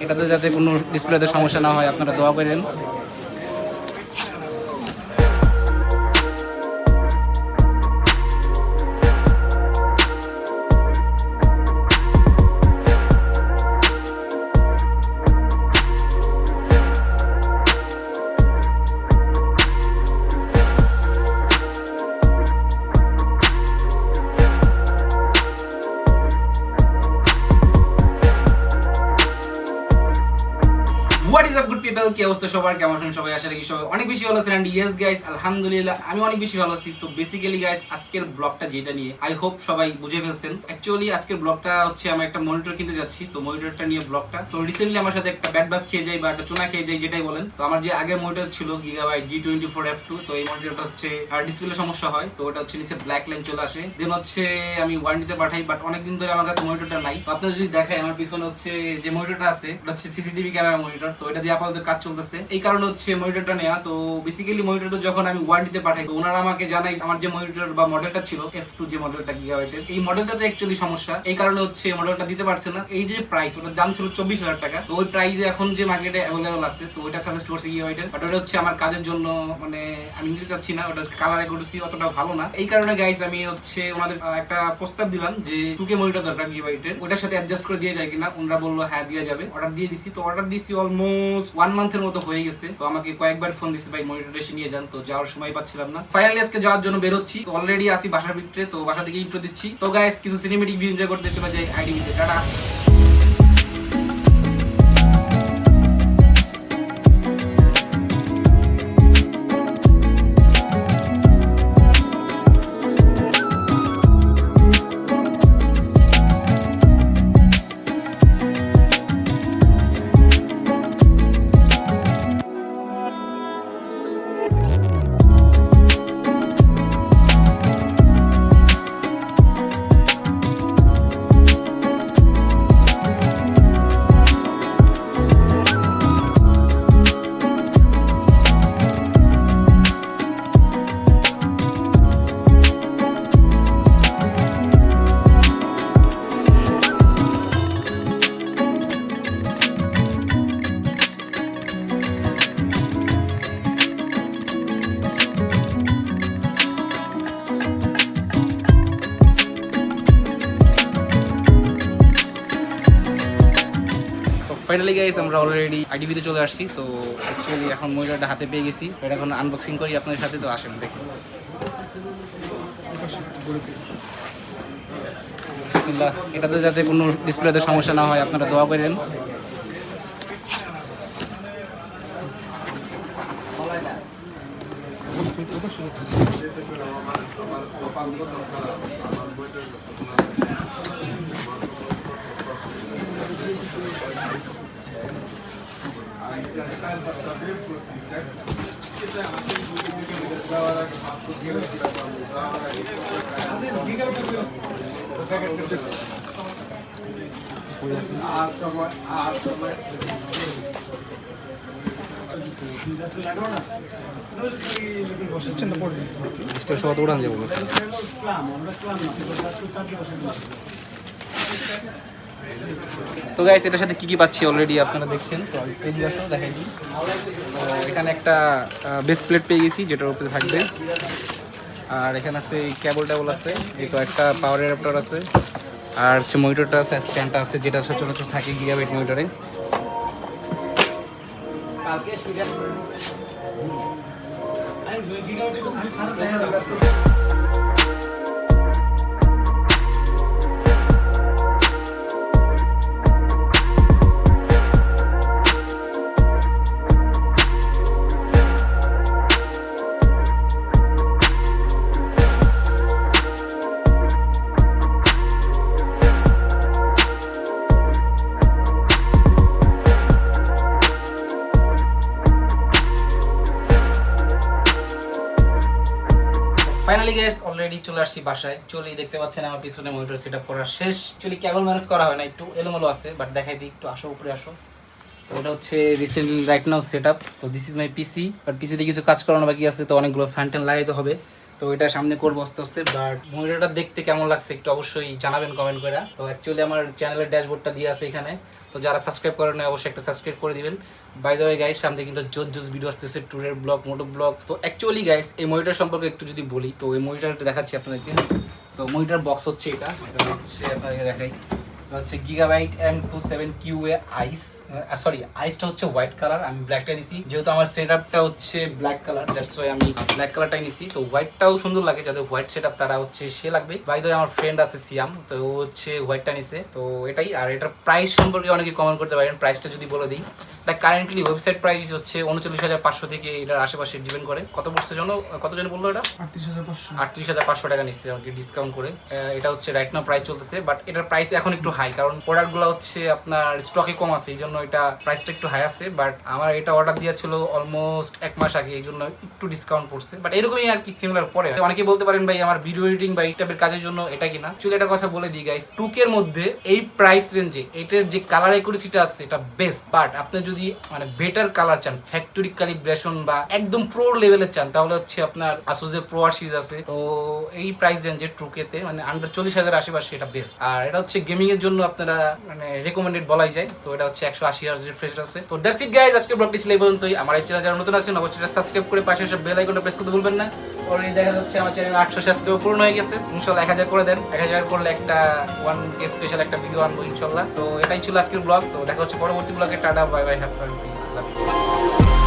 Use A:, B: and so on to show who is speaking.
A: এটাতে যাতে কোনো ডিসপ্লেতে সমস্যা না হয় আপনারা দোয়া করেন। What is up good people, কি অবস্থা সবার, কেমন আছেন সবাই? আশা রাখি সবাই অনেক বেশি ভালো আছেন। এন্ড ইয়েস গাইস, আলহামদুলিল্লাহ আমি অনেক বেশি ভালো আছি। তো বেসিক্যালি গাইস, আজকের ব্লগটা যেটা নিয়ে আই হোপ সবাই বুঝে ফেলছেন। অ্যাকচুয়ালি আজকের ব্লগটা হচ্ছে আমি একটা মনিটর কিনতে যাচ্ছি, তো মনিটরটা নিয়ে ব্লগটা। তো রিসেন্টলি আমার সাথে একটা ব্যাড বাস খেয়ে যাই বা একটা চুনা খেয়ে যাই, যেটাই বলেন। তো আমার যে আগে মনিটর ছিল গিগাবাইট G24F2, তো এই মনিটরটা হচ্ছে আর ডিসপ্লে সমস্যা হয়, তো ওটা হচ্ছে নিচে ব্ল্যাক লাইন চলে আসে। দেন হচ্ছে আমি ওয়ারেন্টিতে পাঠাই, বাট অনেকদিন ধরে আমার কাছে মনিটরটা নাই। তো আপনারা যদি দেখেন আমার পিছনে হচ্ছে যে মনিটরটা আছে, ওটা হচ্ছে সিসিটিভি ক্যামেরা মনিটর। তো এটা দিয়ে আপাতত কাজ চলতেছে, এই কারণে হচ্ছে মনিটরটা নেওয়া। তো বেসিক্যালি মনিটরটা যখন আমি ওয়ারেন্টিতে পাঠাই, তো ওনারা আমাকে জানাই আমার যে মনিটর বা মডেলটা ছিল F2, যে মডেলটা গিগাবাইটের, এই মডেলটাতে অ্যাকচুয়ালি সমস্যা, এই কারণে হচ্ছে মডেলটা দিতে পারছে না। এই যে প্রাইস, ওটার দাম ছিল 24,000 টাকা। তো ওই প্রাইসে এখন যে মার্কেটে অ্যাভেলেবল আছে, তো ওইটা সাজেস্ট করছে গিগাবাইটের, বাট ওটা হচ্ছে আমার কাজের জন্য মানে আমি নিতে চাচ্ছি না। ওটা কালারে করছি অতটা ভালো না, এই কারণে গাইস আমি হচ্ছে ওনাদের একটা প্রস্তাব দিলাম যে 2K মনিটর দরকার গিগাবাইটের, ওটার সাথে অ্যাডজাস্ট করে দিয়ে যায় কিনা। ওনারা বললো হ্যাঁ দিয়ে যাবে। অর্ডার দিয়ে দিছি। তো অর্ডার দিছি অলমোস্ট 1 মান্থের মতো হয়ে গেছে। তো আমাকে কয়েকবার ফোন দিছে, ভাই মনিটর এসে নিয়ে যান। তো যাওয়ার সময় পাচ্ছিলাম না। ফাইনালি আজকে যাওয়ার জন্য বের হচ্ছি। তো অলরেডি আসি বাসার ভিতরে, তো বাসা থেকে ইন্ট্রো দিচ্ছি। তো গাইস কিছু সিনেমেটিক ভিউ এনজয় করতে চলে যাই আইডিবিতে। টাটা। ফাইনালি গাইস আমরা অলরেডি আইডিবিতে চলে আসছি। তো অ্যাকচুয়ালি এখন মনিটরটা হাতে পেয়ে গেছি, এটা এখন আনবক্সিং করি আপনাদের সাথে। তো আসেন দেখি। বিসমিল্লাহ। এটাতে যাতে কোনো ডিসপ্লেতে সমস্যা না হয় আপনারা দোয়া করেন। উড়ান যাবো। তো গাইস এটার সাথে কি কি পাচ্ছি অলরেডি আপনারা দেখছেন। তো এদিকে আসো দেখাই দিই। এখানে একটা বেস প্লেট পেয়ে গেছি, যেটার উপরে থাকবে। আর এখানে আছে কেবল টেবল আছে, এই তো একটা পাওয়ার অ্যাডাপ্টার আছে। আর হচ্ছে মনিটরটা আছে, স্ট্যান্ডটা আছে, যেটা সচরাচর থাকে গিগাবাইট মনিটরে। ফাইনালি গাইস অলরেডি চলে আসছি বাসায়। চলেই দেখতে পাচ্ছেন আমার পিছনে মনিটর সেটআপ করা শেষ। অ্যাকচুয়ালি কেবল ম্যানেজ করা হয় না, একটু এলোমেলো আছে, বাট দেখাই দিই। একটু আসো, উপরে আসো। ওটা হচ্ছে রিসেন্টলি রাইট নাও সেটআপ। তো this is my PC, but পিসিতে কিছু কাজ করানো বাকি আছে, তো অনেকগুলো ফ্যান ট্যান লাগাইতে হবে। তো এটা সামনে করবো আস্তে আস্তে। বাট মনিটরটা দেখতে কেমন লাগছে একটু অবশ্যই জানাবেন কমেন্ট করে। তো অ্যাকচুয়ালি আমার চ্যানেলের ড্যাশবোর্ডটা দিয়ে আছে এখানে, তো যারা সাবস্ক্রাইব করেন না অবশ্যই একটা সাবস্ক্রাইব করে দিবেন। বাই দ্য ওয়ে গাইস, সামনে কিন্তু জোস ভিডিও আসতেছে, ট্যুরের ব্লগ, মোটো ব্লগ। তো অ্যাকচুয়ালি গাইস এই মনিটর সম্পর্কে একটু যদি বলি, তো এই মনিটরটা দেখাচ্ছি আপনাদেরকে। তো মনিটর বক্স হচ্ছে এটা হচ্ছে আপনাদেরকে দেখাই, হচ্ছে Gigabyte M27QA আইস, সরি আইসটা হচ্ছে হোয়াইট কালার, আমি ব্ল্যাকটা নিছি যেহেতু আমার সেটআপটা হচ্ছে ব্ল্যাক কালার, দ্যাটস ওয়াই আমি ব্ল্যাক কালারটাই নিছি। তো হোয়াইটটাও সুন্দর লাগে, যাদের হোয়াইট সেটআপ তারা হচ্ছে সে লাগবে। বাই দ্য ওয়ে আমার ফ্রেন্ড আছে সিয়াম, তো ও হচ্ছে হোয়াইটটা নিছে। তো এটাই। আর এটার প্রাইস সম্পর্কে অনেকে কমেন্ট করতে পারেন, প্রাইসটা যদি বলে দিই, এটা কারেন্টলি ওয়েবসাইট প্রাইস হচ্ছে 39,500 থেকে এটার আশেপাশে ডিপেন্ড করে। কত পড়ছে জন্য, কত জন বললো এটা 38,500 টাকা নিচ্ছে আমাকে ডিসকাউন্ট করে। এটা হচ্ছে রাইট নাও প্রাইস চলতেছে, বাট এটার প্রাইস এখন একটু হাই, কারণ প্রোডাক্টগুলো হচ্ছে আপনার স্টকে কম আছে, এই জন্য এটা প্রাইসটা একটু হাই আছে। বাট আমার এটা অর্ডার দিয়েছিল অলমোস্ট 1 মাস আগে, এই জন্য একটু ডিসকাউন্ট পড়ছে। বাট এরকমই আর কি সিমিলার পরে। অনেকে বলতে পারেন ভাই আমার ভিডিও এডিটিং বা এই টাইপের কাজের জন্য এটা কিনা। চলে একটা কথা বলে দিই গাইস, 2K এর মধ্যে এই প্রাইস রেঞ্জে এটার যে কালার অ্যাকুরেসিটা আছে এটা বেস্ট। বাট আপনি যদি মানে বেটার কালার চান, ফ্যাক্টরি ক্যালিব্রেশন বা একদম প্রো লেভেলের চান, তাহলে হচ্ছে আপনার আসুসের প্রো আর সিরিজ আছে। তো এই প্রাইস রেঞ্জে 2K তে মানে আন্ডার 40,000 আশেপাশে এটা বেস্ট। আর এটা হচ্ছে গেমিং এর জন্য আপনারা মানে রেকমেন্ডেড বলাই যায়। তো এটা হচ্ছে 180 Hz রিফ্রেশ আছে। তো দ্যাটস ইট গাইস, আজকে ব্লগটি ছিল এই পর্যন্তই। আমার এই চ্যানেল যারা নতুন আছেন অবশ্যই সাবস্ক্রাইব করে পাশে এসে বেল আইকনটা প্রেস করতে ভুলবেন না। অলরেডি দেখা যাচ্ছে আমার চ্যানেল 800 সাবস্ক্রাইব পূর্ণ হয়ে গেছে। ইনশাআল্লাহ 1000 করে দেন, 1000 করলে একটা 1K স্পেশাল একটা ভিডিও আনবো ইনশাআল্লাহ। তো এটাই ছিল আজকের ব্লগ। তো দেখা হচ্ছে পরবর্তী ব্লগে। Tata, bye bye, have fun, peace, love you.